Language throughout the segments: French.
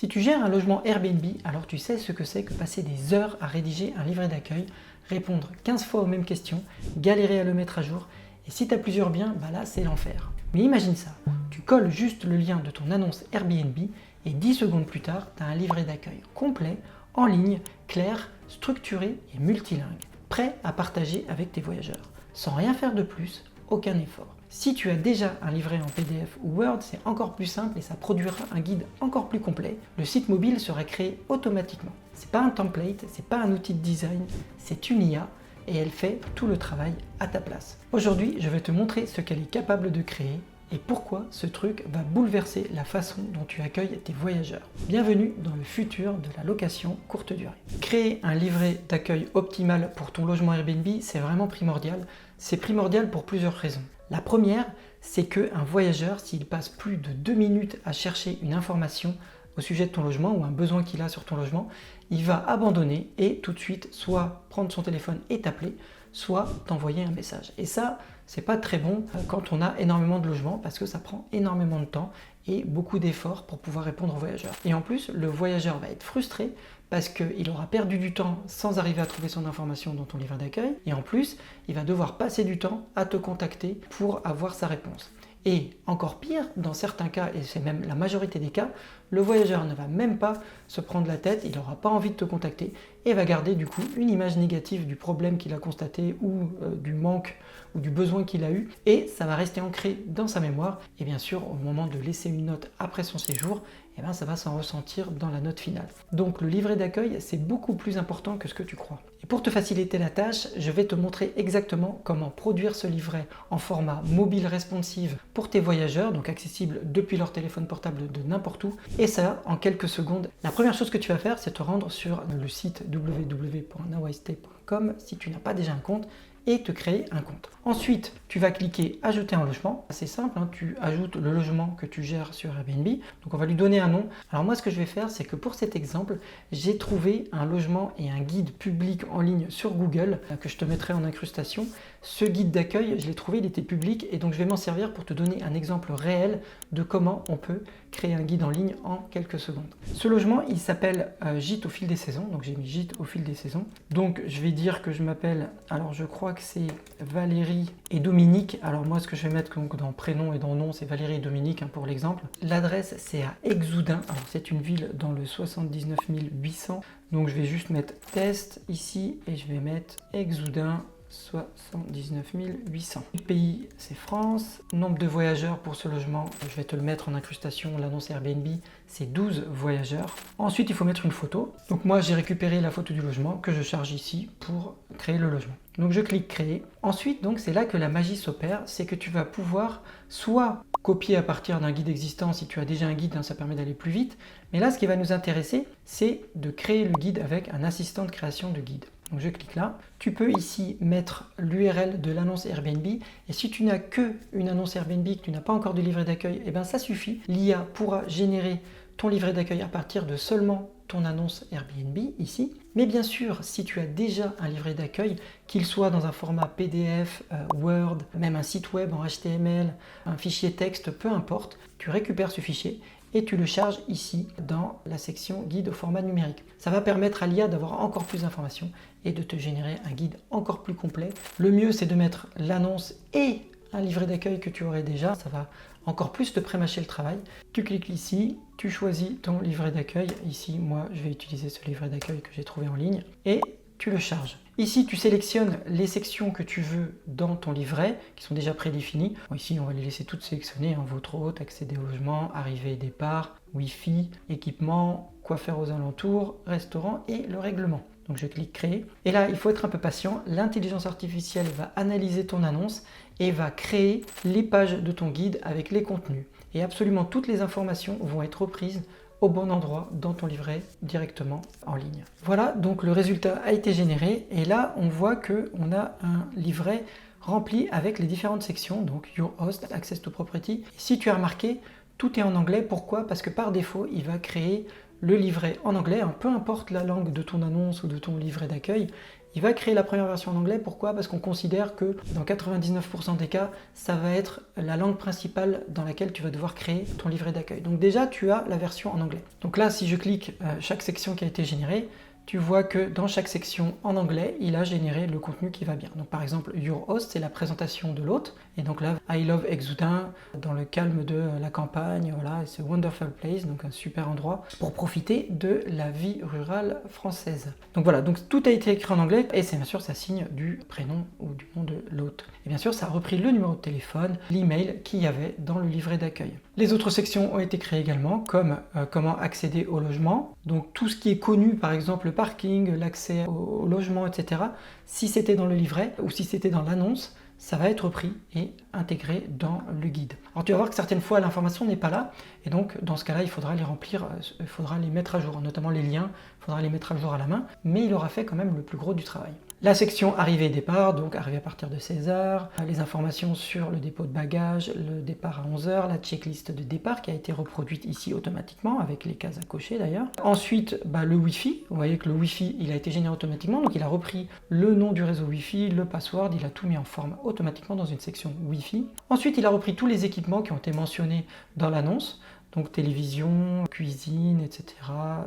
Si tu gères un logement Airbnb, alors tu sais ce que c'est que passer des heures à rédiger un livret d'accueil, répondre 15 fois aux mêmes questions, galérer à le mettre à jour, et si tu as plusieurs biens, bah là c'est l'enfer. Mais imagine ça, tu colles juste le lien de ton annonce Airbnb et 10 secondes plus tard, tu as un livret d'accueil complet, en ligne, clair, structuré et multilingue, prêt à partager avec tes voyageurs, sans rien faire de plus, aucun effort. Si tu as déjà un livret en PDF ou Word, c'est encore plus simple et ça produira un guide encore plus complet. Le site mobile sera créé automatiquement. C'est pas un template, c'est pas un outil de design, c'est une IA et elle fait tout le travail à ta place. Aujourd'hui, je vais te montrer ce qu'elle est capable de créer et pourquoi ce truc va bouleverser la façon dont tu accueilles tes voyageurs. Bienvenue dans le futur de la location courte durée. Créer un livret d'accueil optimal pour ton logement Airbnb, c'est vraiment primordial. C'est primordial pour plusieurs raisons. La première, c'est qu'un voyageur, s'il passe plus de 2 minutes à chercher une information au sujet de ton logement ou un besoin qu'il a sur ton logement, il va abandonner et tout de suite soit prendre son téléphone et t'appeler, soit t'envoyer un message. Et ça, c'est pas très bon quand on a énormément de logements parce que ça prend énormément de temps et beaucoup d'efforts pour pouvoir répondre aux voyageurs. Et en plus, le voyageur va être frustré parce qu'il aura perdu du temps sans arriver à trouver son information dans ton livret d'accueil. Et en plus, il va devoir passer du temps à te contacter pour avoir sa réponse. Et encore pire, dans certains cas, et c'est même la majorité des cas, le voyageur ne va même pas se prendre la tête, il n'aura pas envie de te contacter et va garder du coup une image négative du problème qu'il a constaté ou du manque ou du besoin qu'il a eu et ça va rester ancré dans sa mémoire et bien sûr au moment de laisser une note après son séjour, eh bien, ça va s'en ressentir dans la note finale. Donc le livret d'accueil, c'est beaucoup plus important que ce que tu crois. Et pour te faciliter la tâche, je vais te montrer exactement comment produire ce livret en format mobile responsive pour tes voyageurs, donc accessible depuis leur téléphone portable de n'importe où, et ça en quelques secondes. La première chose que tu vas faire, c'est te rendre sur le site www.nawastay.com si tu n'as pas déjà un compte, et te créer un compte. Ensuite, tu vas cliquer ajouter un logement. C'est simple, hein, tu ajoutes le logement que tu gères sur Airbnb. Donc on va lui donner un nom. Alors moi ce que je vais faire, c'est que pour cet exemple, j'ai trouvé un logement et un guide public en ligne sur Google que je te mettrai en incrustation. Ce guide d'accueil, je l'ai trouvé, il était public et donc je vais m'en servir pour te donner un exemple réel de comment on peut créer un guide en ligne en quelques secondes. Ce logement, il s'appelle Gîte au fil des saisons. Donc j'ai mis Gîte au fil des saisons. Donc je vais dire que je m'appelle, alors je crois que c'est Valérie et Dominique. Alors moi ce que je vais mettre donc dans prénom et dans nom, c'est Valérie et Dominique hein, pour l'exemple. L'adresse c'est à Exoudun. Alors c'est une ville dans le 79 800. Donc je vais juste mettre test ici et je vais mettre Exoudun 79 800. Le pays, c'est France. Nombre de voyageurs pour ce logement, je vais te le mettre en incrustation. L'annonce Airbnb, c'est 12 voyageurs. Ensuite, il faut mettre une photo. Donc moi, j'ai récupéré la photo du logement que je charge ici pour créer le logement. Donc je clique créer. Ensuite, donc c'est là que la magie s'opère, c'est que tu vas pouvoir soit copier à partir d'un guide existant. Si tu as déjà un guide, hein, ça permet d'aller plus vite. Mais là, ce qui va nous intéresser, c'est de créer le guide avec un assistant de création de guide. Donc je clique là. Tu peux ici mettre l'URL de l'annonce Airbnb. Et si tu n'as qu'une annonce Airbnb, que tu n'as pas encore de livret d'accueil, eh bien ça suffit. L'IA pourra générer ton livret d'accueil à partir de seulement ton annonce Airbnb ici. Mais bien sûr, si tu as déjà un livret d'accueil, qu'il soit dans un format PDF, Word, même un site web en HTML, un fichier texte, peu importe, tu récupères ce fichier et tu le charges ici dans la section guide au format numérique. Ça va permettre à l'IA d'avoir encore plus d'informations et de te générer un guide encore plus complet. Le mieux, c'est de mettre l'annonce et un livret d'accueil que tu aurais déjà. Ça va encore plus te prémâcher le travail. Tu cliques ici, tu choisis ton livret d'accueil. Ici, moi, je vais utiliser ce livret d'accueil que j'ai trouvé en ligne et tu le charges. Ici, tu sélectionnes les sections que tu veux dans ton livret, qui sont déjà prédéfinies. Bon, ici, on va les laisser toutes sélectionnées, hein, votre hôte, accéder au logement, arrivée et départ, Wi-Fi, équipement, quoi faire aux alentours, restaurant et le règlement. Donc je clique créer. Et là, il faut être un peu patient. L'intelligence artificielle va analyser ton annonce et va créer les pages de ton guide avec les contenus. Et absolument toutes les informations vont être reprises au bon endroit dans ton livret directement en ligne. Voilà, donc le résultat a été généré et là on voit qu'on a un livret rempli avec les différentes sections, donc Your Host, Access to Property. Si tu as remarqué, tout est en anglais. Pourquoi? Parce que par défaut, il va créer le livret en anglais, hein, peu importe la langue de ton annonce ou de ton livret d'accueil, Il va créer la première version en anglais. Pourquoi? Parce qu'on considère que dans 99% des cas, ça va être la langue principale dans laquelle tu vas devoir créer ton livret d'accueil. Donc déjà, tu as la version en anglais. Donc là, si je clique chaque section qui a été générée, tu vois que dans chaque section en anglais, il a généré le contenu qui va bien. Donc par exemple, Your Host, c'est la présentation de l'hôte. Et donc là, I love Exoudun, dans le calme de la campagne, voilà, c'est Wonderful Place, donc un super endroit pour profiter de la vie rurale française. Donc voilà, donc tout a été écrit en anglais et c'est bien sûr, ça signe du prénom ou du nom de l'hôte. Et bien sûr, ça a repris le numéro de téléphone, l'email qu'il y avait dans le livret d'accueil. Les autres sections ont été créées également, comme comment accéder au logement. Donc tout ce qui est connu, par exemple le parking, l'accès au logement, etc. Si c'était dans le livret ou si c'était dans l'annonce, ça va être pris et intégré dans le guide. Alors tu vas voir que certaines fois l'information n'est pas là et donc dans ce cas-là il faudra les remplir, il faudra les mettre à jour, notamment les liens, il faudra les mettre à jour à la main, mais il aura fait quand même le plus gros du travail. La section arrivée et départ, donc arrivée à partir de 16h, les informations sur le dépôt de bagages, le départ à 11h, la checklist de départ qui a été reproduite ici automatiquement avec les cases à cocher d'ailleurs. Ensuite, le Wi-Fi, vous voyez que le Wi-Fi il a été généré automatiquement, donc il a repris le nom du réseau Wi-Fi, le password, il a tout mis en forme automatiquement dans une section Wi-Fi. Ensuite, il a repris tous les équipements qui ont été mentionnés dans l'annonce, donc télévision, cuisine, etc.,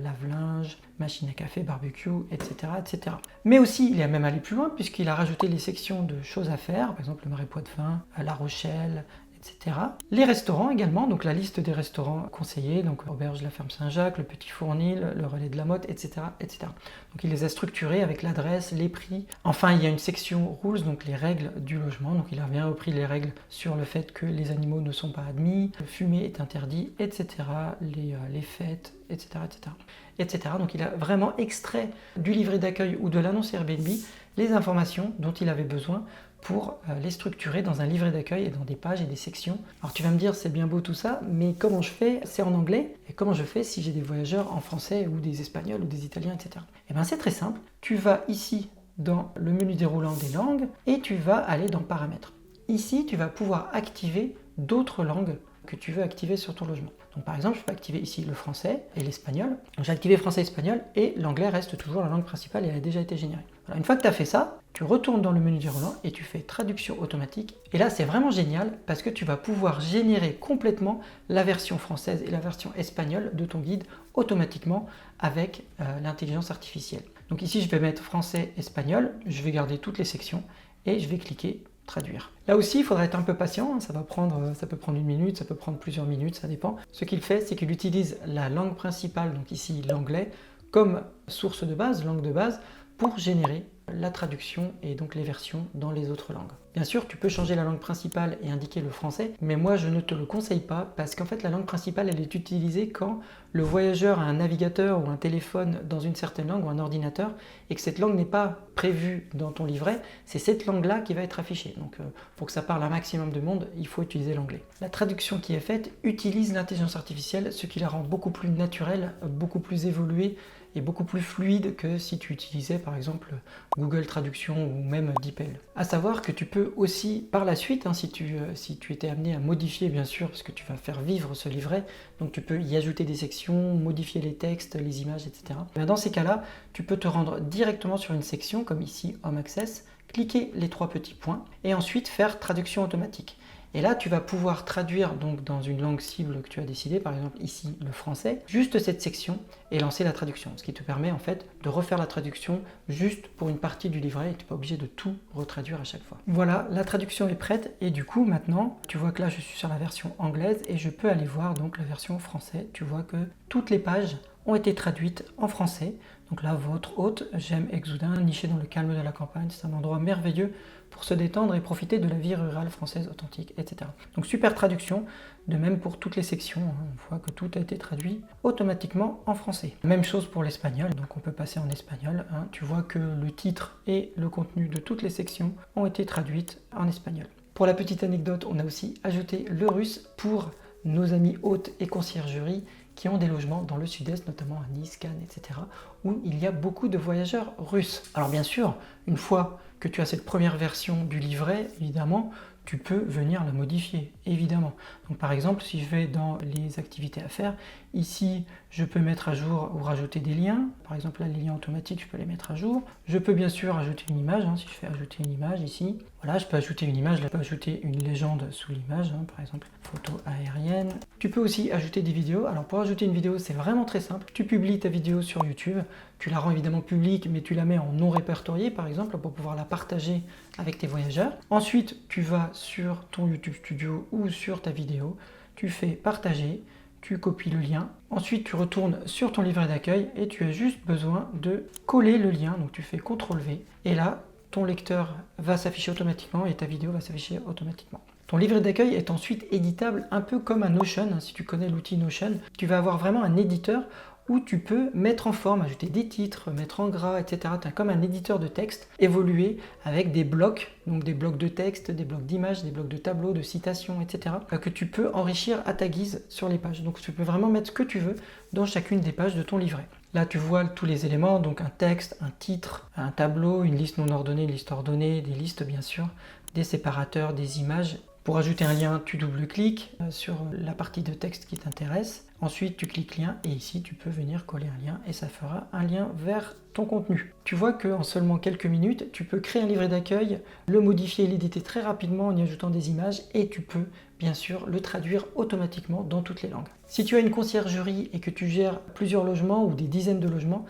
lave-linge, machine à café, barbecue, etc., etc. Mais aussi, il est même allé plus loin puisqu'il a rajouté les sections de choses à faire, par exemple le Marais Poitevin, La Rochelle, etc. Les restaurants également, donc la liste des restaurants conseillés, donc Auberge La Ferme Saint-Jacques, le Petit Fournil, le Relais de la Motte, etc., etc. Donc il les a structurés avec l'adresse, les prix. Enfin, il y a une section rules, donc les règles du logement. Donc il a bien repris les règles sur le fait que les animaux ne sont pas admis, le fumer est interdit, etc. Les fêtes, etc., etc., etc. Donc il a vraiment extrait du livret d'accueil ou de l'annonce Airbnb les informations dont il avait besoin pour les structurer dans un livret d'accueil et dans des pages et des sections. Alors tu vas me dire, c'est bien beau tout ça, mais comment je fais? C'est en anglais, et comment je fais si j'ai des voyageurs en français ou des espagnols ou des italiens, etc. Et bien c'est très simple, tu vas ici dans le menu déroulant des langues et tu vas aller dans paramètres. Ici, tu vas pouvoir activer d'autres langues que tu veux activer sur ton logement. Donc par exemple, je peux activer ici le français et l'espagnol. J'ai activé français et espagnol et l'anglais reste toujours la langue principale et elle a déjà été générée. Voilà, une fois que tu as fait ça, tu retournes dans le menu déroulant et tu fais traduction automatique. Et là, c'est vraiment génial parce que tu vas pouvoir générer complètement la version française et la version espagnole de ton guide automatiquement avec l'intelligence artificielle. Donc ici, je vais mettre français, espagnol, je vais garder toutes les sections et je vais cliquer traduire. Là aussi, il faudra être un peu patient, ça peut prendre 1 minute, ça peut prendre plusieurs minutes, ça dépend. Ce qu'il fait, c'est qu'il utilise la langue principale, donc ici l'anglais, comme source de base, langue de base, pour générer la traduction et donc les versions dans les autres langues. Bien sûr, tu peux changer la langue principale et indiquer le français, mais moi je ne te le conseille pas parce qu'en fait la langue principale elle est utilisée quand le voyageur a un navigateur ou un téléphone dans une certaine langue ou un ordinateur et que cette langue n'est pas prévue dans ton livret, c'est cette langue-là qui va être affichée. Donc pour que ça parle à un maximum de monde, il faut utiliser l'anglais. La traduction qui est faite utilise l'intelligence artificielle, ce qui la rend beaucoup plus naturelle, beaucoup plus évoluée et beaucoup plus fluide que si tu utilisais par exemple Google Traduction ou même DeepL. À savoir que tu peux aussi par la suite, si tu étais amené à modifier bien sûr, parce que tu vas faire vivre ce livret, donc tu peux y ajouter des sections, modifier les textes, les images, etc. Dans ces cas-là, tu peux te rendre directement sur une section comme ici Home Access, cliquer les 3 petits points et ensuite faire traduction automatique. Et là, tu vas pouvoir traduire donc dans une langue cible que tu as décidé, par exemple ici le français, juste cette section et lancer la traduction. Ce qui te permet en fait de refaire la traduction juste pour une partie du livret et tu n'es pas obligé de tout retraduire à chaque fois. Voilà, la traduction est prête et du coup maintenant, tu vois que là je suis sur la version anglaise et je peux aller voir donc la version française. Tu vois que toutes les pages ont été traduites en français. Donc là, votre hôte, j'aime Exoudun, niché dans le calme de la campagne, c'est un endroit merveilleux pour se détendre et profiter de la vie rurale française authentique, etc. Donc super traduction, de même pour toutes les sections, on voit que tout a été traduit automatiquement en français. Même chose pour l'espagnol, donc on peut passer en espagnol, tu vois que le titre et le contenu de toutes les sections ont été traduites en espagnol. Pour la petite anecdote, on a aussi ajouté le russe pour nos amis hôtes et conciergeries qui ont des logements dans le sud-est, notamment à Nice, Cannes, etc., où il y a beaucoup de voyageurs russes. Alors bien sûr, une fois que tu as cette première version du livret, évidemment, tu peux venir la modifier, évidemment. Donc par exemple, si je vais dans les activités à faire, ici, je peux mettre à jour ou rajouter des liens. Par exemple, là, les liens automatiques, je peux les mettre à jour. Je peux bien sûr ajouter une image, si je fais ajouter une image ici. Voilà, je peux ajouter une image, là, je peux ajouter une légende sous l'image, par exemple, photo aérienne. Tu peux aussi ajouter des vidéos. Alors pour ajouter une vidéo, c'est vraiment très simple. Tu publies ta vidéo sur YouTube, tu la rends évidemment publique, mais tu la mets en non répertorié, par exemple, pour pouvoir la partager avec tes voyageurs. Ensuite, tu vas sur ton YouTube Studio ou sur ta vidéo, tu fais partager, tu copies le lien. Ensuite, tu retournes sur ton livret d'accueil et tu as juste besoin de coller le lien. Donc tu fais CTRL-V et là, ton lecteur va s'afficher automatiquement et ta vidéo va s'afficher automatiquement. Ton livret d'accueil est ensuite éditable un peu comme un Notion. Si tu connais l'outil Notion, tu vas avoir vraiment un éditeur où tu peux mettre en forme, ajouter des titres, mettre en gras, etc. Tu as comme un éditeur de texte évolué avec des blocs, donc des blocs de texte, des blocs d'images, des blocs de tableaux, de citations, etc. que tu peux enrichir à ta guise sur les pages. Donc tu peux vraiment mettre ce que tu veux dans chacune des pages de ton livret. Là, tu vois tous les éléments, donc un texte, un titre, un tableau, une liste non ordonnée, une liste ordonnée, des listes bien sûr, des séparateurs, des images. Pour ajouter un lien, tu double-cliques sur la partie de texte qui t'intéresse. Ensuite, tu cliques lien et ici, tu peux venir coller un lien et ça fera un lien vers ton contenu. Tu vois qu'en seulement quelques minutes, tu peux créer un livret d'accueil, le modifier et l'éditer très rapidement en y ajoutant des images et tu peux bien sûr le traduire automatiquement dans toutes les langues. Si tu as une conciergerie et que tu gères plusieurs logements ou des dizaines de logements,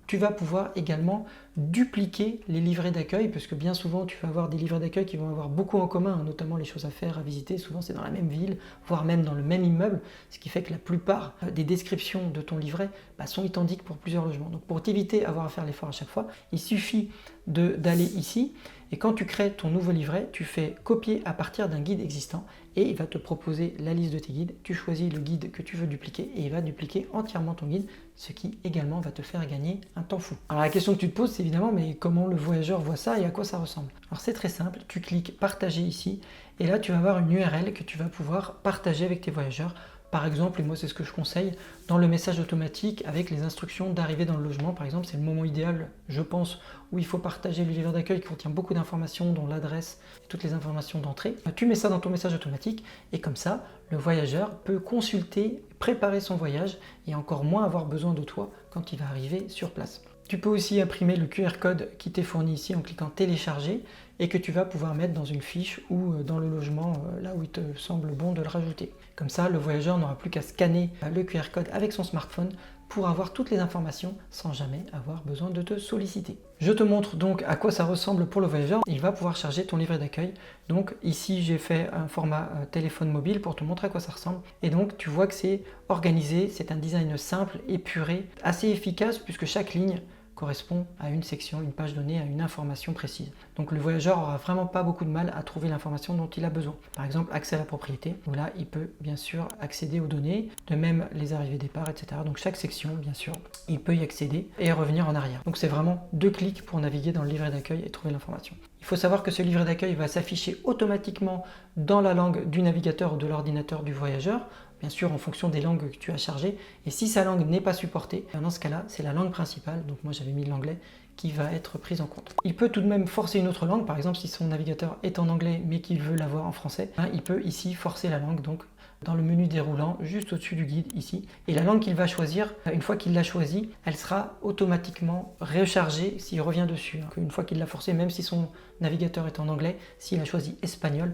tu vas pouvoir également dupliquer les livrets d'accueil, parce que bien souvent tu vas avoir des livrets d'accueil qui vont avoir beaucoup en commun, notamment les choses à faire, à visiter, souvent c'est dans la même ville, voire même dans le même immeuble, ce qui fait que la plupart des descriptions de ton livret sont identiques pour plusieurs logements. Donc pour t'éviter d'avoir à faire l'effort à chaque fois, il suffit d'aller ici, et quand tu crées ton nouveau livret, tu fais copier à partir d'un guide existant, et il va te proposer la liste de tes guides, tu choisis le guide que tu veux dupliquer, et il va dupliquer entièrement ton guide, ce qui également va te faire gagner un temps fou. Alors la question que tu te poses, c'est évidemment, mais comment le voyageur voit ça et à quoi ça ressemble? Alors c'est très simple, tu cliques partager ici, et là tu vas avoir une URL que tu vas pouvoir partager avec tes voyageurs. Par exemple, et moi c'est ce que je conseille, dans le message automatique avec les instructions d'arrivée dans le logement, par exemple, c'est le moment idéal, je pense, où il faut partager le livret d'accueil qui contient beaucoup d'informations, dont l'adresse et toutes les informations d'entrée. Tu mets ça dans ton message automatique et comme ça, le voyageur peut consulter, préparer son voyage et encore moins avoir besoin de toi quand il va arriver sur place. Tu peux aussi imprimer le QR code qui t'est fourni ici en cliquant télécharger et que tu vas pouvoir mettre dans une fiche ou dans le logement là où il te semble bon de le rajouter. Comme ça, le voyageur n'aura plus qu'à scanner le QR code avec son smartphone pour avoir toutes les informations sans jamais avoir besoin de te solliciter. Je te montre donc à quoi ça ressemble pour le voyageur. Il va pouvoir charger ton livret d'accueil. Donc ici, j'ai fait un format téléphone mobile pour te montrer à quoi ça ressemble. Et donc, tu vois que c'est organisé, c'est un design simple, épuré, assez efficace puisque chaque ligne correspond à une section, une page donnée, à une information précise. Donc le voyageur n'aura vraiment pas beaucoup de mal à trouver l'information dont il a besoin. Par exemple, accès à la propriété, où là, il peut bien sûr accéder aux données, de même les arrivées-départs, etc. Donc chaque section, bien sûr, il peut y accéder et revenir en arrière. Donc c'est vraiment 2 clics pour naviguer dans le livret d'accueil et trouver l'information. Il faut savoir que ce livret d'accueil va s'afficher automatiquement dans la langue du navigateur ou de l'ordinateur du voyageur, bien sûr en fonction des langues que tu as chargées. Et si sa langue n'est pas supportée, dans ce cas-là, c'est la langue principale, donc moi j'avais mis l'anglais, qui va être prise en compte. Il peut tout de même forcer une autre langue, par exemple si son navigateur est en anglais mais qu'il veut l'avoir en français, il peut ici forcer la langue, donc dans le menu déroulant, juste au-dessus du guide, ici. Et la langue qu'il va choisir, une fois qu'il l'a choisie, elle sera automatiquement rechargée s'il revient dessus. Une fois qu'il l'a forcé, même si son navigateur est en anglais, s'il a choisi espagnol,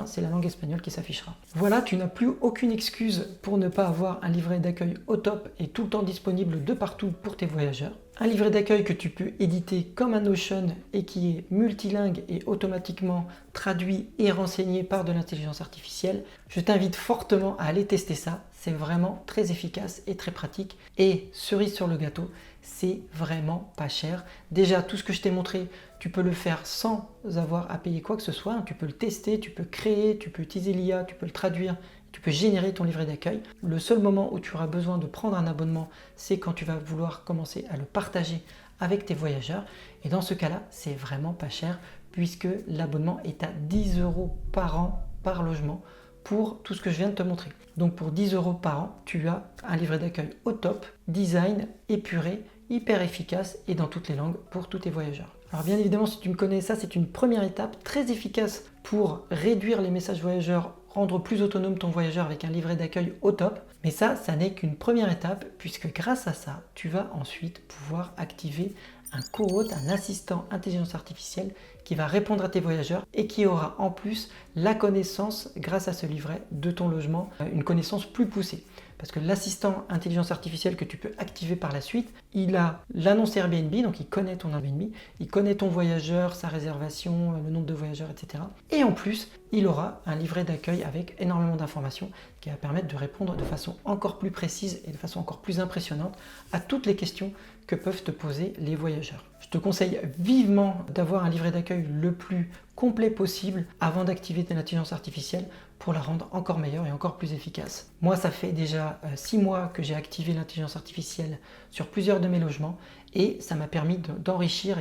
c'est la langue espagnole qui s'affichera. Voilà, tu n'as plus aucune excuse pour ne pas avoir un livret d'accueil au top et tout le temps disponible de partout pour tes voyageurs. Un livret d'accueil que tu peux éditer comme un Notion et qui est multilingue et automatiquement traduit et renseigné par de l'intelligence artificielle. Je t'invite fortement à aller tester ça, c'est vraiment très efficace et très pratique. Et cerise sur le gâteau, c'est vraiment pas cher. Déjà, tout ce que je t'ai montré, tu peux le faire sans avoir à payer quoi que ce soit. Tu peux le tester, tu peux créer, tu peux utiliser l'IA, tu peux le traduire, tu peux générer ton livret d'accueil. Le seul moment où tu auras besoin de prendre un abonnement, c'est quand tu vas vouloir commencer à le partager avec tes voyageurs. Et dans ce cas-là, c'est vraiment pas cher puisque l'abonnement est à 10 € par an par logement pour tout ce que je viens de te montrer. Donc pour 10 € par an, tu as un livret d'accueil au top, design épuré, hyper efficace et dans toutes les langues pour tous tes voyageurs. Alors bien évidemment, si tu me connais, ça c'est une première étape très efficace pour réduire les messages voyageurs, rendre plus autonome ton voyageur avec un livret d'accueil au top. Mais ça n'est qu'une première étape puisque grâce à ça, tu vas ensuite pouvoir activer un co-hôte, un assistant intelligence artificielle qui va répondre à tes voyageurs et qui aura en plus la connaissance, grâce à ce livret, de ton logement, une connaissance plus poussée. Parce que l'assistant intelligence artificielle que tu peux activer par la suite, il a l'annonce Airbnb, donc il connaît ton Airbnb, il connaît ton voyageur, sa réservation, le nombre de voyageurs, etc. Et en plus, il aura un livret d'accueil avec énormément d'informations qui va permettre de répondre de façon encore plus précise et de façon encore plus impressionnante à toutes les questions que peuvent te poser les voyageurs. Je te conseille vivement d'avoir un livret d'accueil le plus complet possible avant d'activer ton intelligence artificielle pour la rendre encore meilleure et encore plus efficace. Moi, ça fait déjà 6 mois que j'ai activé l'intelligence artificielle sur plusieurs de mes logements et ça m'a permis d'enrichir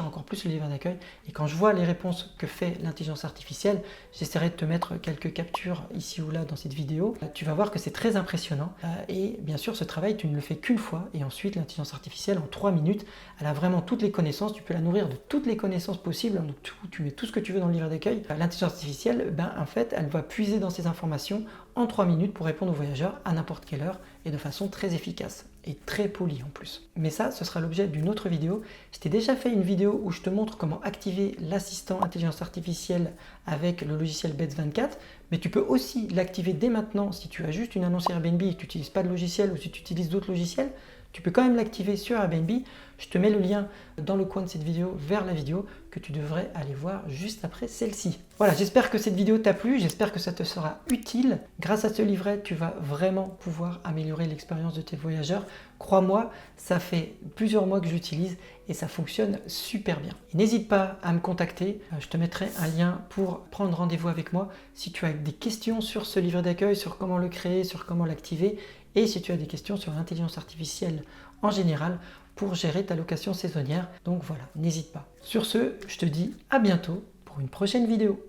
encore plus le livret d'accueil. Et quand je vois les réponses que fait l'intelligence artificielle, j'essaierai de te mettre quelques captures ici ou là dans cette vidéo. Tu vas voir que c'est très impressionnant. Et bien sûr, ce travail, tu ne le fais qu'une fois. Et ensuite, l'intelligence artificielle, en 3 minutes, elle a vraiment toutes les connaissances. Tu peux la nourrir de toutes les connaissances possibles. Donc, tu mets tout ce que tu veux dans le livret d'accueil. L'intelligence artificielle, en fait, elle va puiser dans ces informations en 3 minutes pour répondre aux voyageurs à n'importe quelle heure et de façon très efficace et très polie en plus. Mais ça, ce sera l'objet d'une autre vidéo. Je t'ai déjà fait une vidéo où je te montre comment activer l'assistant intelligence artificielle avec le logiciel Beds24, mais tu peux aussi l'activer dès maintenant si tu as juste une annonce Airbnb et que tu n'utilises pas de logiciel ou si tu utilises d'autres logiciels. Tu peux quand même l'activer sur Airbnb. Je te mets le lien dans le coin de cette vidéo vers la vidéo que tu devrais aller voir juste après celle-ci. Voilà, j'espère que cette vidéo t'a plu, j'espère que ça te sera utile. Grâce à ce livret, tu vas vraiment pouvoir améliorer l'expérience de tes voyageurs. Crois-moi, ça fait plusieurs mois que j'utilise et ça fonctionne super bien. N'hésite pas à me contacter, je te mettrai un lien pour prendre rendez-vous avec moi si tu as des questions sur ce livret d'accueil, sur comment le créer, sur comment l'activer et si tu as des questions sur l'intelligence artificielle en général pour gérer ta location saisonnière. Donc voilà, n'hésite pas. Sur ce, je te dis à bientôt pour une prochaine vidéo.